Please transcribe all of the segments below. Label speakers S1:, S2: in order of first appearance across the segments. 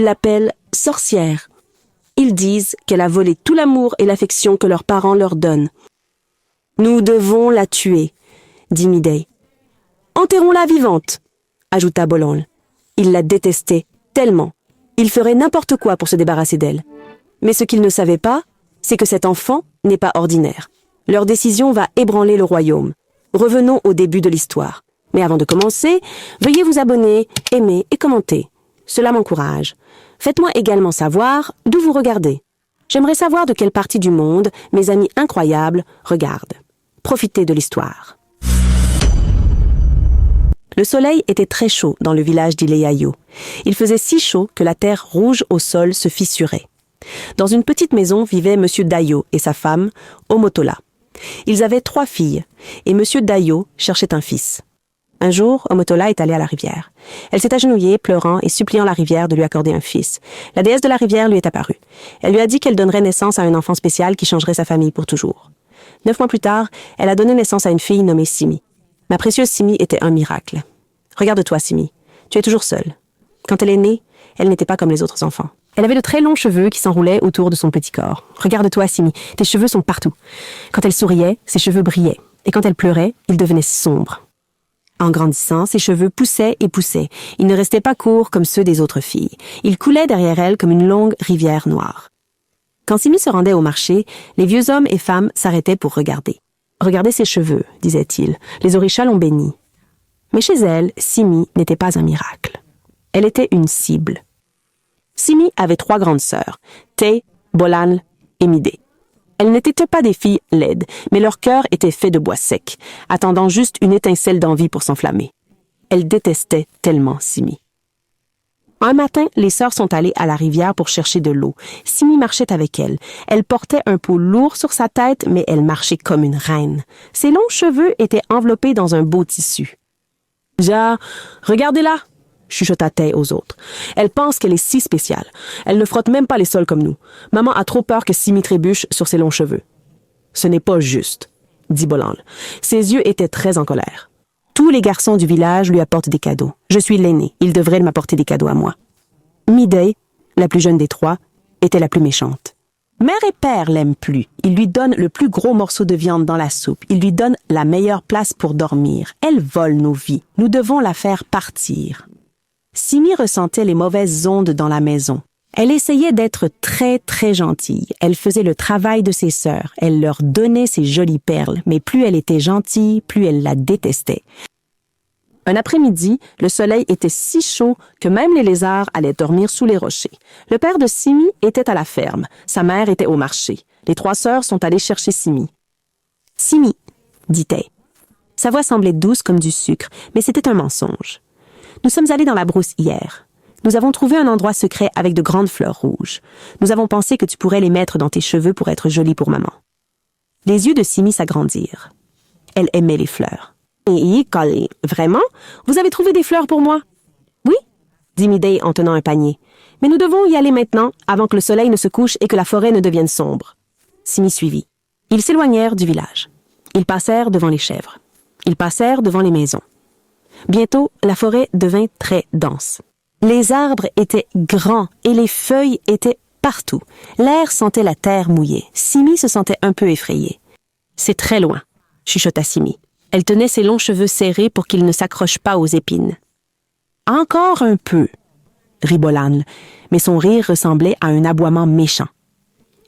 S1: Ils l'appellent sorcière. Ils disent qu'elle a volé tout l'amour et l'affection que leurs parents leur donnent. Nous devons la tuer, dit Midday. Enterrons-la vivante, ajouta Bolland. Il la détestait tellement. Il ferait n'importe quoi pour se débarrasser d'elle. Mais ce qu'il ne savait pas, c'est que cet enfant n'est pas ordinaire. Leur décision va ébranler le royaume. Revenons au début de l'histoire. Mais avant de commencer, veuillez vous abonner, aimer et commenter. Cela m'encourage. Faites-moi également savoir d'où vous regardez. J'aimerais savoir de quelle partie du monde mes amis incroyables regardent. Profitez de l'histoire. Le soleil était très chaud dans le village d'Ileayo. Il faisait si chaud que la terre rouge au sol se fissurait. Dans une petite maison vivait M. Dayo et sa femme, Omotola. Ils avaient 3 filles, et M. Dayo cherchait un fils. Un jour, Omotola est allée à la rivière. Elle s'est agenouillée, pleurant et suppliant la rivière de lui accorder un fils. La déesse de la rivière lui est apparue. Elle lui a dit qu'elle donnerait naissance à un enfant spécial qui changerait sa famille pour toujours. 9 mois plus tard, elle a donné naissance à une fille nommée Simi. Ma précieuse Simi était un miracle. Regarde-toi, Simi. Tu es toujours seule. Quand elle est née, elle n'était pas comme les autres enfants. Elle avait de très longs cheveux qui s'enroulaient autour de son petit corps. Regarde-toi, Simi. Tes cheveux sont partout. Quand elle souriait, ses cheveux brillaient. Et quand elle pleurait, ils devenaient sombres. En grandissant, ses cheveux poussaient et poussaient. Ils ne restaient pas courts comme ceux des autres filles. Ils coulaient derrière elle comme une longue rivière noire. Quand Simi se rendait au marché, les vieux hommes et femmes s'arrêtaient pour regarder. « Regardez ses cheveux, disait-il. Les orishas l'ont bénie. » Mais chez elle, Simi n'était pas un miracle. Elle était une cible. Simi avait 3 grandes sœurs, Tay, Bolland et Midday. Elles n'étaient pas des filles laides, mais leur cœur était fait de bois sec, attendant juste une étincelle d'envie pour s'enflammer. Elles détestaient tellement Simi. Un matin, les sœurs sont allées à la rivière pour chercher de l'eau. Simi marchait avec elles. Elle portait un pot lourd sur sa tête, mais elle marchait comme une reine. Ses longs cheveux étaient enveloppés dans un beau tissu. « Ja, regardez-la !» chuchota-t-elle aux autres. « Elle pense qu'elle est si spéciale. Elle ne frotte même pas les sols comme nous. Maman a trop peur que Simi trébuche sur ses longs cheveux. »« Ce n'est pas juste, » dit Bolland. Ses yeux étaient très en colère. « Tous les garçons du village lui apportent des cadeaux. Je suis l'aînée. Il devrait m'apporter des cadeaux à moi. » Midday, la plus jeune des 3, était la plus méchante. Mère et père l'aiment plus. Ils lui donnent le plus gros morceau de viande dans la soupe. Ils lui donnent la meilleure place pour dormir. Elle vole nos vies. Nous devons la faire partir. Simi ressentait les mauvaises ondes dans la maison. Elle essayait d'être très, très gentille. Elle faisait le travail de ses sœurs. Elle leur donnait ses jolies perles. Mais plus elle était gentille, plus elle la détestait. Un après-midi, le soleil était si chaud que même les lézards allaient dormir sous les rochers. Le père de Simi était à la ferme. Sa mère était au marché. Les 3 sœurs sont allées chercher Simi. « Simi, » dit-elle. Sa voix semblait douce comme du sucre, mais c'était un mensonge. « Nous sommes allés dans la brousse hier. Nous avons trouvé un endroit secret avec de grandes fleurs rouges. Nous avons pensé que tu pourrais les mettre dans tes cheveux pour être jolie pour maman. » Les yeux de Simi s'agrandirent. Elle aimait les fleurs. « Et, vraiment? Vous avez trouvé des fleurs pour moi? »« Oui, » dit Midday en tenant un panier. « Mais nous devons y aller maintenant, avant que le soleil ne se couche et que la forêt ne devienne sombre. » Simi suivit. Ils s'éloignèrent du village. Ils passèrent devant les chèvres. Ils passèrent devant les maisons. Bientôt, la forêt devint très dense. Les arbres étaient grands et les feuilles étaient partout. L'air sentait la terre mouillée. Simi se sentait un peu effrayée. « C'est très loin, » chuchota Simi. Elle tenait ses longs cheveux serrés pour qu'ils ne s'accrochent pas aux épines. « Encore un peu, » rit Bolland, mais son rire ressemblait à un aboiement méchant.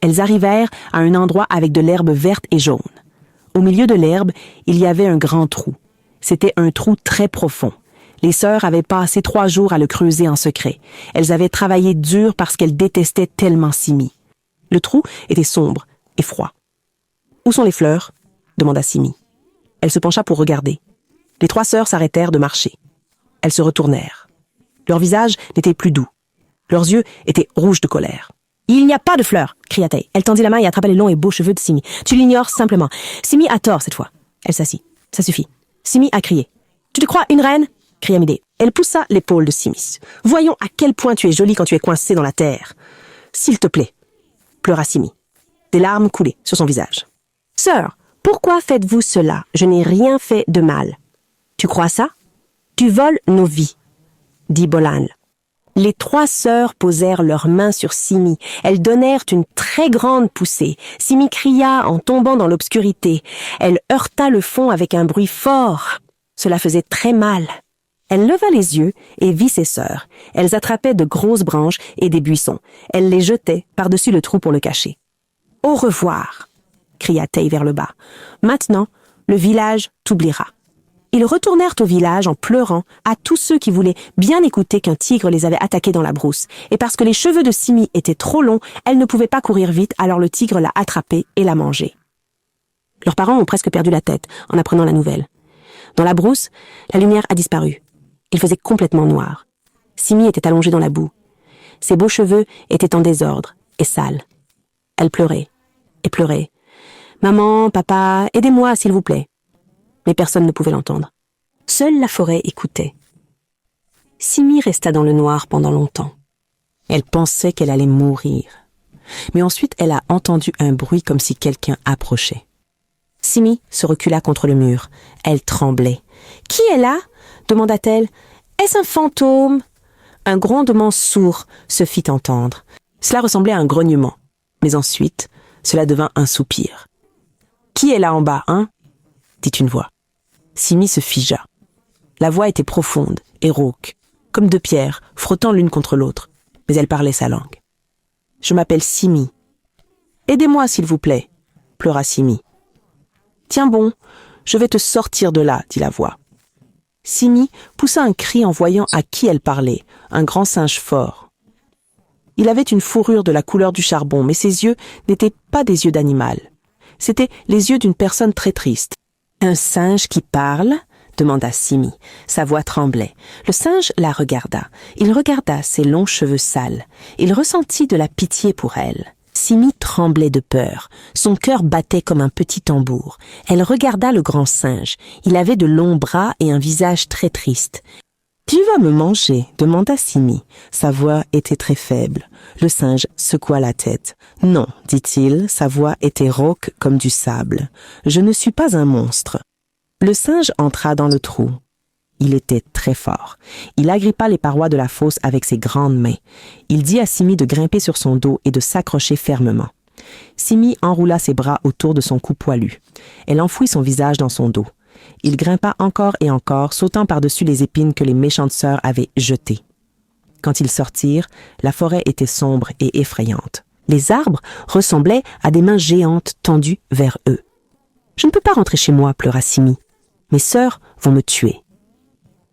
S1: Elles arrivèrent à un endroit avec de l'herbe verte et jaune. Au milieu de l'herbe, il y avait un grand trou. C'était un trou très profond. Les sœurs avaient passé 3 jours à le creuser en secret. Elles avaient travaillé dur parce qu'elles détestaient tellement Simi. Le trou était sombre et froid. « Où sont les fleurs ?» demanda Simi. Elle se pencha pour regarder. Les 3 sœurs s'arrêtèrent de marcher. Elles se retournèrent. Leur visage n'était plus doux. Leurs yeux étaient rouges de colère. « Il n'y a pas de fleurs !» cria-t-elle. Elle tendit la main et attrapa les longs et beaux cheveux de Simi. « Tu l'ignores simplement. Simi a tort cette fois. » Elle s'assit. « Ça suffit. » Simi a crié. « Tu te crois une reine ?» cria Midday. Elle poussa l'épaule de Simi. « Voyons à quel point tu es jolie quand tu es coincée dans la terre. »« S'il te plaît !» pleura Simi. Des larmes coulaient sur son visage. « Sœur, pourquoi faites-vous cela? Je n'ai rien fait de mal. »« Tu crois ça? Tu voles nos vies, » dit Bolland. Les 3 sœurs posèrent leurs mains sur Simi. Elles donnèrent une très grande poussée. Simi cria en tombant dans l'obscurité. Elle heurta le fond avec un bruit fort. Cela faisait très mal. Elle leva les yeux et vit ses sœurs. Elles attrapaient de grosses branches et des buissons. Elle les jetait par-dessus le trou pour le cacher. « Au revoir !» cria-t-elle vers le bas. « Maintenant, le village t'oubliera. » Ils retournèrent au village en pleurant à tous ceux qui voulaient bien écouter qu'un tigre les avait attaqués dans la brousse. Et parce que les cheveux de Simi étaient trop longs, elle ne pouvait pas courir vite, alors le tigre l'a attrapée et l'a mangée. Leurs parents ont presque perdu la tête en apprenant la nouvelle. Dans la brousse, la lumière a disparu. Il faisait complètement noir. Simi était allongée dans la boue. Ses beaux cheveux étaient en désordre et sales. Elle pleurait et pleurait. « Maman, papa, aidez-moi, s'il vous plaît. » Mais personne ne pouvait l'entendre. Seule la forêt écoutait. Simi resta dans le noir pendant longtemps. Elle pensait qu'elle allait mourir. Mais ensuite, elle a entendu un bruit comme si quelqu'un approchait. Simi se recula contre le mur. Elle tremblait. « Qui est là ?» demanda-t-elle. « Est-ce un fantôme ?» Un grondement sourd se fit entendre. Cela ressemblait à un grognement. Mais ensuite, cela devint un soupir. « Qui est là en bas, hein ?» dit une voix. Simi se figea. La voix était profonde et rauque, comme 2 pierres, frottant l'une contre l'autre, mais elle parlait sa langue. « Je m'appelle Simi. »« Aidez-moi, s'il vous plaît, » pleura Simi. « Tiens bon, je vais te sortir de là, » dit la voix. Simi poussa un cri en voyant à qui elle parlait, un grand singe fort. Il avait une fourrure de la couleur du charbon, mais ses yeux n'étaient pas des yeux d'animal. C'étaient les yeux d'une personne très triste. « Un singe qui parle ?» demanda Simi. Sa voix tremblait. Le singe la regarda. Il regarda ses longs cheveux sales. Il ressentit de la pitié pour elle. Simi tremblait de peur. Son cœur battait comme un petit tambour. Elle regarda le grand singe. Il avait de longs bras et un visage très triste. « Tu vas me manger ?» demanda Simi. Sa voix était très faible. Le singe secoua la tête. « Non, dit-il, sa voix était rauque comme du sable. Je ne suis pas un monstre. » Le singe entra dans le trou. Il était très fort. Il agrippa les parois de la fosse avec ses grandes mains. Il dit à Simi de grimper sur son dos et de s'accrocher fermement. Simi enroula ses bras autour de son cou poilu. Elle enfouit son visage dans son dos. Il grimpa encore et encore, sautant par-dessus les épines que les méchantes sœurs avaient jetées. Quand ils sortirent, la forêt était sombre et effrayante. Les arbres ressemblaient à des mains géantes tendues vers eux. « Je ne peux pas rentrer chez moi, » pleura Simi. « Mes sœurs vont me tuer. »«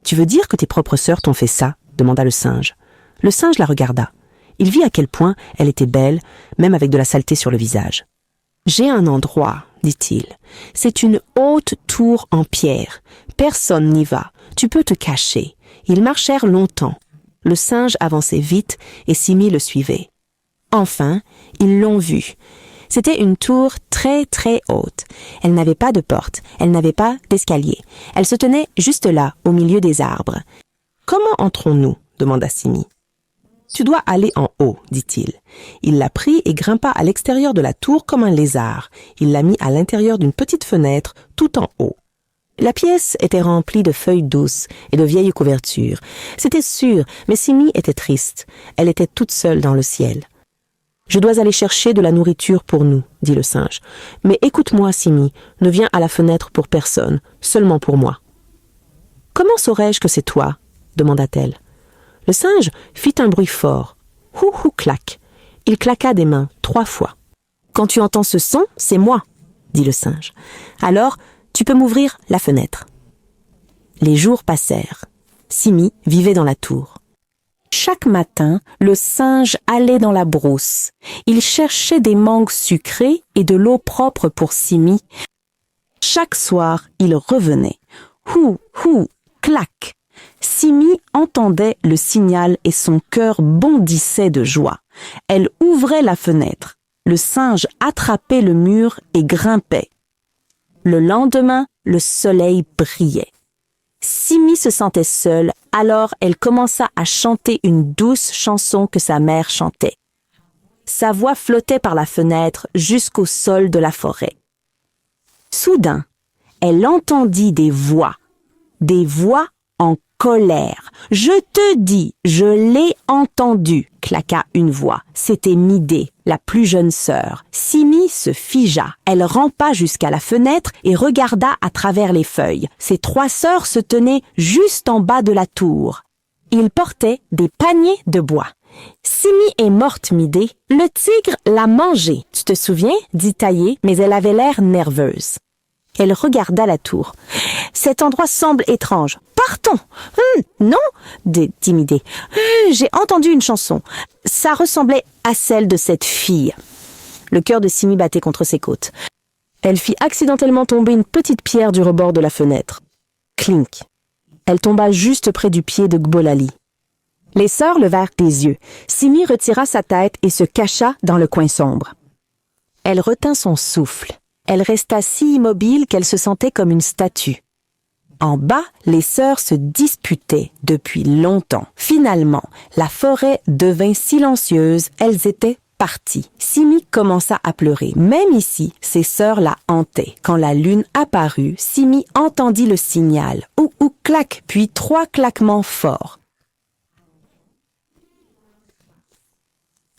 S1: Tu veux dire que tes propres sœurs t'ont fait ça ?» demanda le singe. Le singe la regarda. Il vit à quel point elle était belle, même avec de la saleté sur le visage. « J'ai un endroit, » dit-il. « C'est une haute tour en pierre. Personne n'y va. Tu peux te cacher. » Ils marchèrent longtemps. Le singe avançait vite et Simi le suivait. Enfin, ils l'ont vue. C'était une tour très très haute. Elle n'avait pas de porte, elle n'avait pas d'escalier. Elle se tenait juste là, au milieu des arbres. « Comment entrons-nous » demanda Simi. « Tu dois aller en haut, dit-il. » Il la prit et grimpa à l'extérieur de la tour comme un lézard. Il la mit à l'intérieur d'une petite fenêtre, tout en haut. La pièce était remplie de feuilles douces et de vieilles couvertures. C'était sûr, mais Simi était triste. Elle était toute seule dans le ciel. « Je dois aller chercher de la nourriture pour nous, » dit le singe. « Mais écoute-moi, Simi, ne viens à la fenêtre pour personne, seulement pour moi. »« Comment saurais-je que c'est toi ?» demanda-t-elle. Le singe fit un bruit fort. « Hou hou clac !» Il claqua des mains 3 fois. « Quand tu entends ce son, c'est moi, » dit le singe. « Alors, tu peux m'ouvrir la fenêtre. » Les jours passèrent. Simi vivait dans la tour. Chaque matin, le singe allait dans la brousse. Il cherchait des mangues sucrées et de l'eau propre pour Simi. Chaque soir, il revenait. Hou, hou, clac. Simi entendait le signal et son cœur bondissait de joie. Elle ouvrait la fenêtre. Le singe attrapait le mur et grimpait. Le lendemain, le soleil brillait. Simi se sentait seule, alors elle commença à chanter une douce chanson que sa mère chantait. Sa voix flottait par la fenêtre jusqu'au sol de la forêt. Soudain, elle entendit des voix en colère. Je te dis, je l'ai entendu, claqua une voix. C'était Midé, la plus jeune sœur. Simi se figea. Elle rampa jusqu'à la fenêtre et regarda à travers les feuilles. Ses 3 sœurs se tenaient juste en bas de la tour. Ils portaient des paniers de bois. Simi est morte, Midé. Le tigre l'a mangée. Tu te souviens? Dit Taillé, mais elle avait l'air nerveuse. Elle regarda la tour. Cet endroit semble étrange. Partons. Non, dit Midé. J'ai entendu une chanson. Ça ressemblait à celle de cette fille. Le cœur de Simi battait contre ses côtes. Elle fit accidentellement tomber une petite pierre du rebord de la fenêtre. Clink. Elle tomba juste près du pied de Gbolali. Les sœurs levèrent les yeux. Simi retira sa tête et se cacha dans le coin sombre. Elle retint son souffle. Elle resta si immobile qu'elle se sentait comme une statue. En bas, les sœurs se disputaient depuis longtemps. Finalement, la forêt devint silencieuse. Elles étaient parties. Simi commença à pleurer. Même ici, ses sœurs la hantaient. Quand la lune apparut, Simi entendit le signal. Ou, clac, puis 3 claquements forts.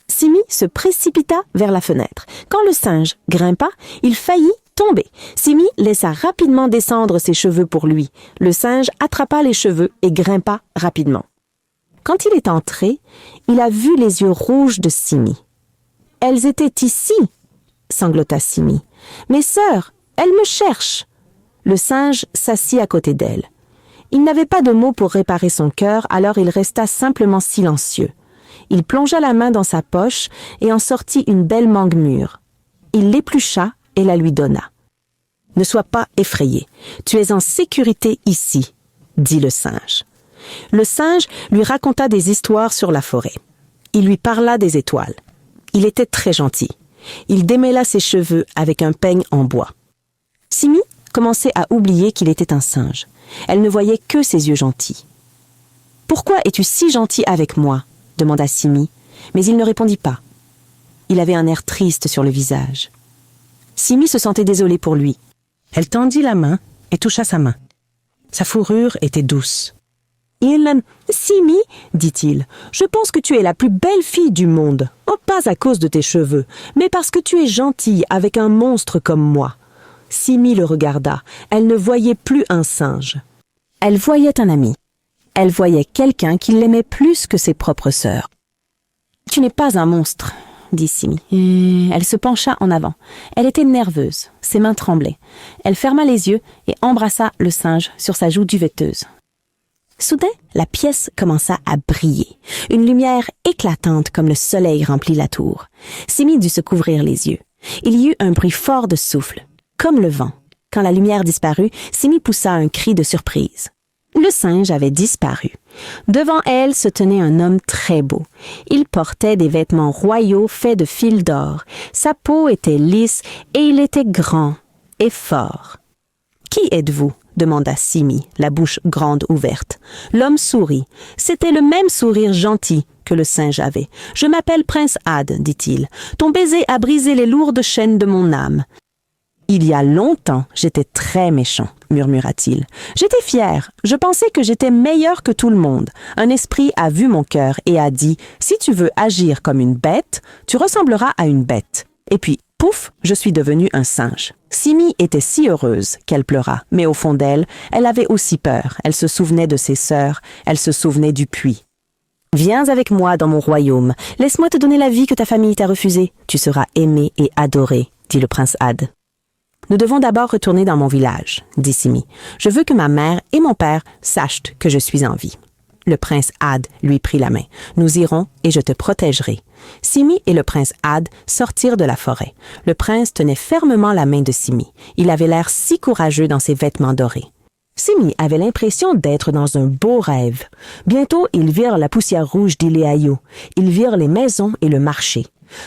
S1: Simi se précipita vers la fenêtre. Quand le singe grimpa, il faillit tomber. Simi laissa rapidement descendre ses cheveux pour lui. Le singe attrapa les cheveux et grimpa rapidement. Quand il est entré, il a vu les yeux rouges de Simi. « Elles étaient ici !» sanglota Simi. « Mes sœurs, elles me cherchent !» Le singe s'assit à côté d'elle. Il n'avait pas de mots pour réparer son cœur, alors il resta simplement silencieux. Il plongea la main dans sa poche et en sortit une belle mangue mûre. Il l'éplucha et la lui donna. « Ne sois pas effrayé. Tu es en sécurité ici, » dit le singe. Le singe lui raconta des histoires sur la forêt. Il lui parla des étoiles. Il était très gentil. Il démêla ses cheveux avec un peigne en bois. Simi commençait à oublier qu'il était un singe. Elle ne voyait que ses yeux gentils. « Pourquoi es-tu si gentil avec moi ?» demanda Simi, mais il ne répondit pas. Il avait un air triste sur le visage. Simi se sentait désolée pour lui. Elle tendit la main et toucha sa main. Sa fourrure était douce. « Simi, dit-il, je pense que tu es la plus belle fille du monde. Oh, pas à cause de tes cheveux, mais parce que tu es gentille avec un monstre comme moi. » Simi le regarda. Elle ne voyait plus un singe. Elle voyait un ami. Elle voyait quelqu'un qui l'aimait plus que ses propres sœurs. « Tu n'es pas un monstre, » dit Simi. Elle se pencha en avant. Elle était nerveuse, ses mains tremblaient. Elle ferma les yeux et embrassa le singe sur sa joue duvetteuse. Soudain, la pièce commença à briller. Une lumière éclatante comme le soleil remplit la tour. Simi dut se couvrir les yeux. Il y eut un bruit fort de souffle, comme le vent. Quand la lumière disparut, Simi poussa un cri de surprise. Le singe avait disparu. Devant elle se tenait un homme très beau. Il portait des vêtements royaux faits de fils d'or. Sa peau était lisse et il était grand et fort. « Qui êtes-vous » demanda Simi, la bouche grande ouverte. L'homme sourit. C'était le même sourire gentil que le singe avait. « Je m'appelle Prince Had, dit-il. Ton baiser a brisé les lourdes chaînes de mon âme. » « Il y a longtemps, j'étais très méchant, murmura-t-il. J'étais fier, je pensais que j'étais meilleur que tout le monde. Un esprit a vu mon cœur et a dit, si tu veux agir comme une bête, tu ressembleras à une bête. Et puis, pouf, je suis devenue un singe. Simi était si heureuse qu'elle pleura, mais au fond d'elle, elle avait aussi peur. Elle se souvenait de ses sœurs, elle se souvenait du puits. Viens avec moi dans mon royaume. Laisse-moi te donner la vie que ta famille t'a refusée. Tu seras aimé et adoré, dit le prince Had. Nous devons d'abord retourner dans mon village, dit Simi. Je veux que ma mère et mon père sachent que je suis en vie. Le prince Had lui prit la main. Nous irons et je te protégerai. Simi et le prince Had sortirent de la forêt. Le prince tenait fermement la main de Simi. Il avait l'air si courageux dans ses vêtements dorés. Simi avait l'impression d'être dans un beau rêve. Bientôt, ils virent la poussière rouge d'Iléaïo. Ils virent les maisons et le marché.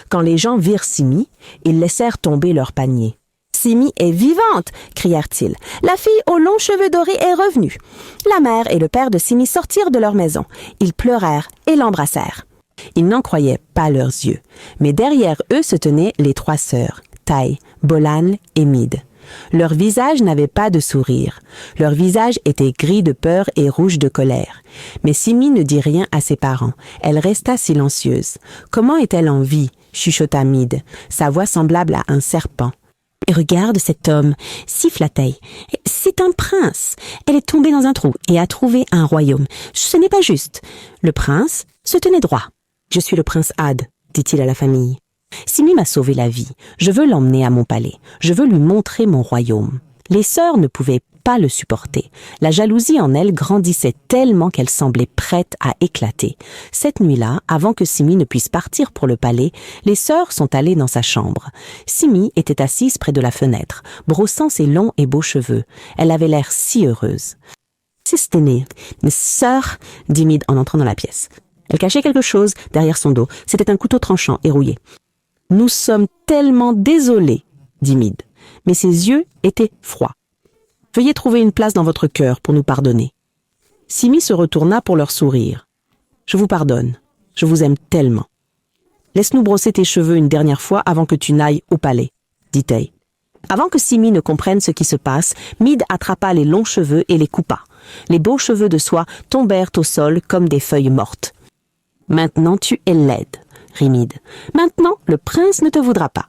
S1: Quand les gens virent Simi, ils laissèrent tomber leurs paniers. « Simi est vivante !» crièrent-ils. « La fille aux longs cheveux dorés est revenue. » La mère et le père de Simi sortirent de leur maison. Ils pleurèrent et l'embrassèrent. Ils n'en croyaient pas leurs yeux. Mais derrière eux se tenaient les 3 sœurs, Taï, Bolan et Mid. Leurs visages n'avaient pas de sourire. Leurs visages étaient gris de peur et rouges de colère. Mais Simi ne dit rien à ses parents. Elle resta silencieuse. Comment est-elle en vie? Chuchota Mide, sa voix semblable à un serpent. Regarde cet homme, siffla-t-elle. C'est un prince. Elle est tombée dans un trou et a trouvé un royaume. Ce n'est pas juste. Le prince se tenait droit. Je suis le prince Had, dit-il à la famille. Simi m'a sauvé la vie. Je veux l'emmener à mon palais. Je veux lui montrer mon royaume. Les sœurs ne pouvaient pas le supporter. La jalousie en elles grandissait tellement qu'elle semblait prête à éclater. Cette nuit-là, avant que Simi ne puisse partir pour le palais, les sœurs sont allées dans sa chambre. Simi était assise près de la fenêtre, brossant ses longs et beaux cheveux. Elle avait l'air si heureuse. « C'est né. Mes sœurs, dit Mide en entrant dans la pièce. Elle cachait quelque chose derrière son dos. C'était un couteau tranchant et rouillé. « Nous sommes tellement désolés, dit Mide, mais ses yeux étaient froids. Veuillez trouver une place dans votre cœur pour nous pardonner. » Simi se retourna pour leur sourire. « Je vous pardonne. Je vous aime tellement. Laisse-nous brosser tes cheveux une dernière fois avant que tu n'ailles au palais, dit-elle. Avant que Simi ne comprenne ce qui se passe, Mide attrapa les longs cheveux et les coupa. Les beaux cheveux de soie tombèrent au sol comme des feuilles mortes. « Maintenant tu es laide, rit Mide. Maintenant le prince ne te voudra pas. »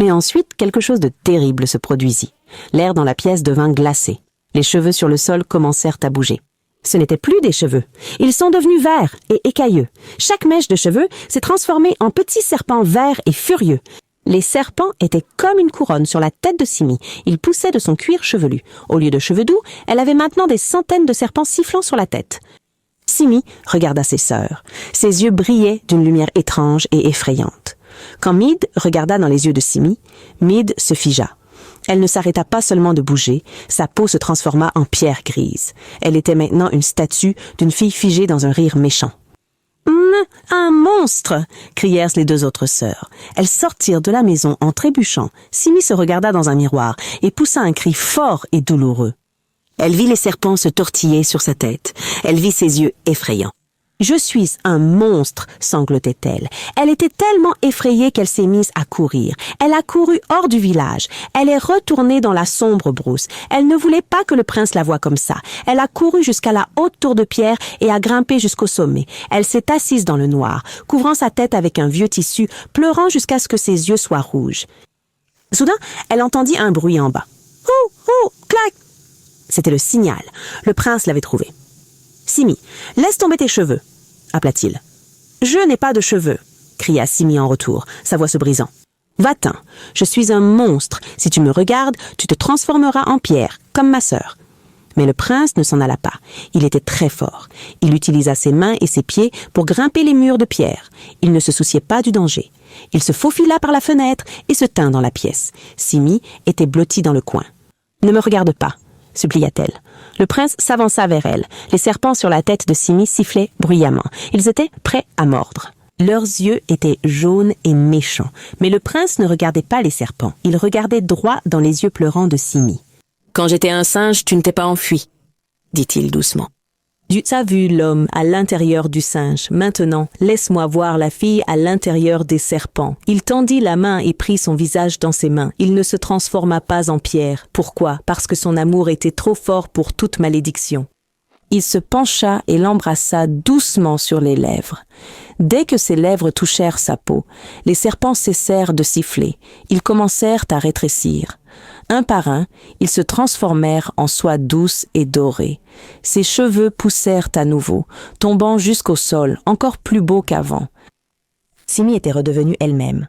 S1: Mais ensuite, quelque chose de terrible se produisit. L'air dans la pièce devint glacé. Les cheveux sur le sol commencèrent à bouger. Ce n'étaient plus des cheveux. Ils sont devenus verts et écailleux. Chaque mèche de cheveux s'est transformée en petits serpents verts et furieux. Les serpents étaient comme une couronne sur la tête de Simi. Ils poussaient de son cuir chevelu. Au lieu de cheveux doux, elle avait maintenant des centaines de serpents sifflant sur la tête. Simi regarda ses sœurs. Ses yeux brillaient d'une lumière étrange et effrayante. Quand Mide regarda dans les yeux de Simi, Mide se figea. Elle ne s'arrêta pas seulement de bouger, sa peau se transforma en pierre grise. Elle était maintenant une statue d'une fille figée dans un rire méchant. « Un monstre !» crièrent les deux autres sœurs. Elles sortirent de la maison en trébuchant. Simi se regarda dans un miroir et poussa un cri fort et douloureux. Elle vit les serpents se tortiller sur sa tête. Elle vit ses yeux effrayants. « Je suis un monstre !» sanglotait-elle. Elle était tellement effrayée qu'elle s'est mise à courir. Elle a couru hors du village. Elle est retournée dans la sombre brousse. Elle ne voulait pas que le prince la voie comme ça. Elle a couru jusqu'à la haute tour de pierre et a grimpé jusqu'au sommet. Elle s'est assise dans le noir, couvrant sa tête avec un vieux tissu, pleurant jusqu'à ce que ses yeux soient rouges. Soudain, elle entendit un bruit en bas. « Ouh, ouh, clac !» C'était le signal. Le prince l'avait trouvé. Simi, laisse tomber tes cheveux, appela-t-il. Je n'ai pas de cheveux, cria Simi en retour, sa voix se brisant. Va-t'en, je suis un monstre. Si tu me regardes, tu te transformeras en pierre, comme ma sœur. Mais le prince ne s'en alla pas. Il était très fort. Il utilisa ses mains et ses pieds pour grimper les murs de pierre. Il ne se souciait pas du danger. Il se faufila par la fenêtre et se tint dans la pièce. Simi était blottie dans le coin. Ne me regarde pas, supplia-t-elle. Le prince s'avança vers elle. Les serpents sur la tête de Simi sifflaient bruyamment. Ils étaient prêts à mordre. Leurs yeux étaient jaunes et méchants. Mais le prince ne regardait pas les serpents. Il regardait droit dans les yeux pleurants de Simi. « Quand j'étais un singe, tu ne t'es pas enfui, » dit-il doucement. Tu as vu l'homme à l'intérieur du singe. Maintenant, laisse-moi voir la fille à l'intérieur des serpents. Il tendit la main et prit son visage dans ses mains. Il ne se transforma pas en pierre. Pourquoi? Parce que son amour était trop fort pour toute malédiction. Il se pencha et l'embrassa doucement sur les lèvres. Dès que ses lèvres touchèrent sa peau, les serpents cessèrent de siffler. Ils commencèrent à rétrécir. Un par un, ils se transformèrent en soie douce et dorée. Ses cheveux poussèrent à nouveau, tombant jusqu'au sol, encore plus beaux qu'avant. Simi était redevenue elle-même.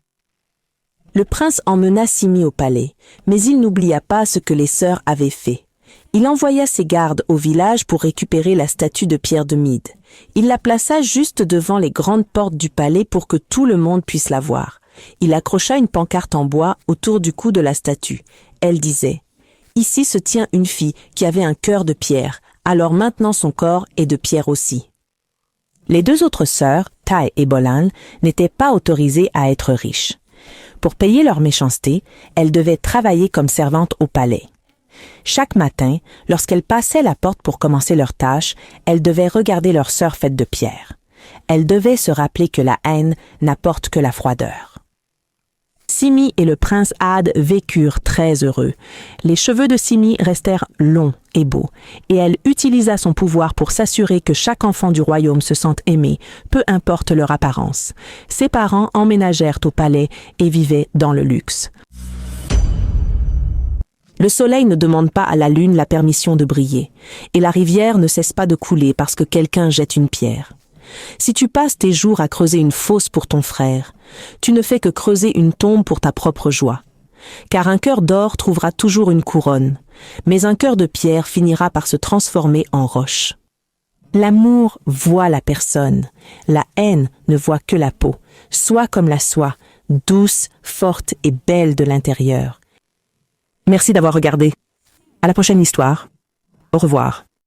S1: Le prince emmena Simi au palais, mais il n'oublia pas ce que les sœurs avaient fait. Il envoya ses gardes au village pour récupérer la statue de pierre de Mide. Il la plaça juste devant les grandes portes du palais pour que tout le monde puisse la voir. Il accrocha une pancarte en bois autour du cou de la statue. Elle disait « Ici se tient une fille qui avait un cœur de pierre, alors maintenant son corps est de pierre aussi. » Les deux autres sœurs, Tai et Bolan, n'étaient pas autorisées à être riches. Pour payer leur méchanceté, elles devaient travailler comme servantes au palais. Chaque matin, lorsqu'elles passaient la porte pour commencer leur tâche, elles devaient regarder leur sœur faite de pierre. Elles devaient se rappeler que la haine n'apporte que la froideur. Simi et le prince Had vécurent très heureux. Les cheveux de Simi restèrent longs et beaux, et elle utilisa son pouvoir pour s'assurer que chaque enfant du royaume se sente aimé, peu importe leur apparence. Ses parents emménagèrent au palais et vivaient dans le luxe. Le soleil ne demande pas à la lune la permission de briller, et la rivière ne cesse pas de couler parce que quelqu'un jette une pierre. Si tu passes tes jours à creuser une fosse pour ton frère, tu ne fais que creuser une tombe pour ta propre joie. Car un cœur d'or trouvera toujours une couronne, mais un cœur de pierre finira par se transformer en roche. L'amour voit la personne, la haine ne voit que la peau. Sois comme la soie, douce, forte et belle de l'intérieur. Merci d'avoir regardé. À la prochaine histoire. Au revoir.